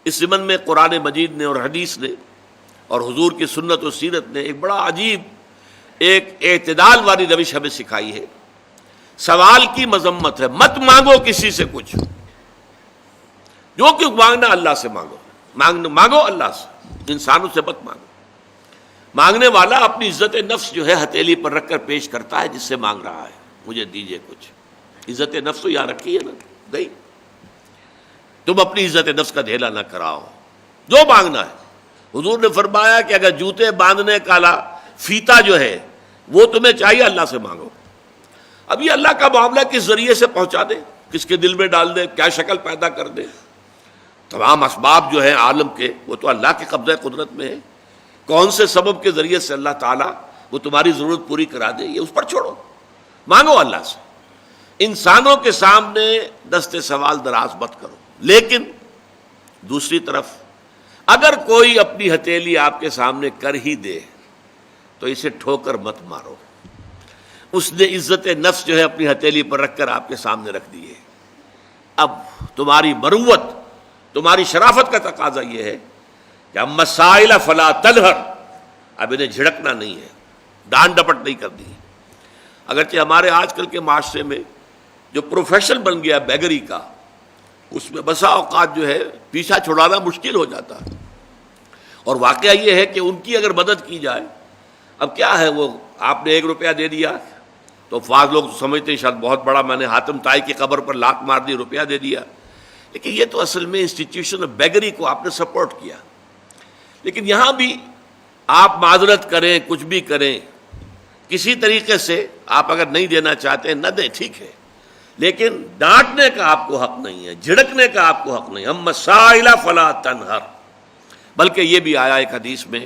اس ضمن میں قرآن مجید نے اور حدیث نے اور حضور کی سنت و سیرت نے ایک بڑا عجیب ایک اعتدال والی روش ہمیں سکھائی ہے۔ سوال کی مذمت ہے، مت مانگو کسی سے کچھ، جو کچھ مانگنا اللہ سے مانگو، مانگو اللہ سے، انسانوں سے مت مانگو۔ مانگنے والا اپنی عزت نفس جو ہے ہتھیلی پر رکھ کر پیش کرتا ہے جس سے مانگ رہا ہے، مجھے دیجئے کچھ۔ عزت نفس تو یہاں رکھی ہے نا، گئی۔ تم اپنی عزت نفس کا دھیلا نہ کراؤ، جو مانگنا ہے۔ حضور نے فرمایا کہ اگر جوتے باندھنے کا فیتا جو ہے وہ تمہیں چاہیے، اللہ سے مانگو۔ اب یہ اللہ کا معاملہ کس ذریعے سے پہنچا دے، کس کے دل میں ڈال دے، کیا شکل پیدا کر دے، تمام اسباب جو ہیں عالم کے وہ تو اللہ کے قبضہ قدرت میں ہے۔ کون سے سبب کے ذریعے سے اللہ تعالیٰ وہ تمہاری ضرورت پوری کرا دے، یہ اس پر چھوڑو، مانگو اللہ سے۔ انسانوں کے سامنے دست سوال دراز مت کرو۔ لیکن دوسری طرف اگر کوئی اپنی ہتھیلی آپ کے سامنے کر ہی دے تو اسے ٹھوکر مت مارو۔ اس نے عزت نفس جو ہے اپنی ہتھیلی پر رکھ کر آپ کے سامنے رکھ دی ہے۔ اب تمہاری مروت، تمہاری شرافت کا تقاضا یہ ہے کہ اما السائل فلا تنہر، اب انہیں جھڑکنا نہیں ہے، ڈانٹ ڈپٹ نہیں کرنی ہے۔ اگرچہ ہمارے آج کل کے معاشرے میں جو پروفیشن بن گیا بیگری کا، اس میں بسا اوقات جو ہے پیچھا چھڑانا مشکل ہو جاتا ہے۔ اور واقعہ یہ ہے کہ ان کی اگر مدد کی جائے، اب کیا ہے، وہ آپ نے 1 روپیہ دے دیا تو بعض لوگ سمجھتے ہیں شاید بہت بڑا، میں نے حاتم طائی کی قبر پر لات مار دی، روپیہ دے دیا، لیکن یہ تو اصل میں انسٹیٹیوشن آف بیگری کو آپ نے سپورٹ کیا۔ لیکن یہاں بھی آپ معذرت کریں، کچھ بھی کریں، کسی طریقے سے آپ اگر نہیں دینا چاہتے ہیں نہ دیں، ٹھیک ہے، لیکن ڈانٹنے کا آپ کو حق نہیں ہے، جھڑکنے کا آپ کو حق نہیں۔ اما السائل فلا تنہر، بلکہ یہ بھی آیا ایک حدیث میں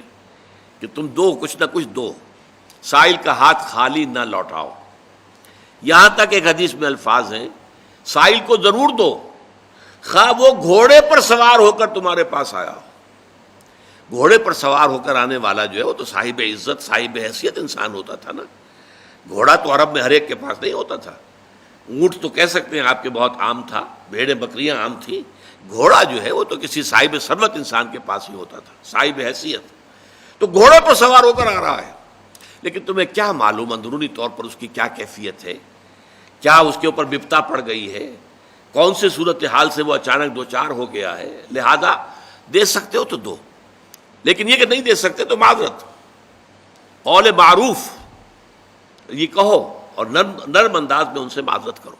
کہ تم دو، کچھ نہ کچھ دو، سائل کا ہاتھ خالی نہ لوٹاؤ۔ یہاں تک ایک حدیث میں الفاظ ہیں سائل کو ضرور دو، خواہ وہ گھوڑے پر سوار ہو کر تمہارے پاس آیا ہو۔ گھوڑے پر سوار ہو کر آنے والا جو ہے وہ تو صاحب عزت، صاحب حیثیت انسان ہوتا تھا نا۔ گھوڑا تو عرب میں ہر ایک کے پاس نہیں ہوتا تھا۔ اونٹ تو کہہ سکتے ہیں آپ کے بہت عام تھا، بھیڑیں بکریاں عام تھیں، گھوڑا جو ہے وہ تو کسی صاحب ثروت انسان کے پاس ہی ہوتا تھا، صاحب حیثیت۔ تو گھوڑے پر سوار ہو کر آ رہا ہے، لیکن تمہیں کیا معلوم اندرونی طور پر اس کی کیا کیفیت ہے، کیا اس کے اوپر بپتا پڑ گئی ہے، کون سے صورتحال سے وہ اچانک دوچار ہو گیا ہے۔ لہذا دے سکتے ہو تو دو، لیکن یہ کہ نہیں دے سکتے تو معذرت، قول معروف یہ کہو اور نرم انداز میں ان سے معذرت کرو۔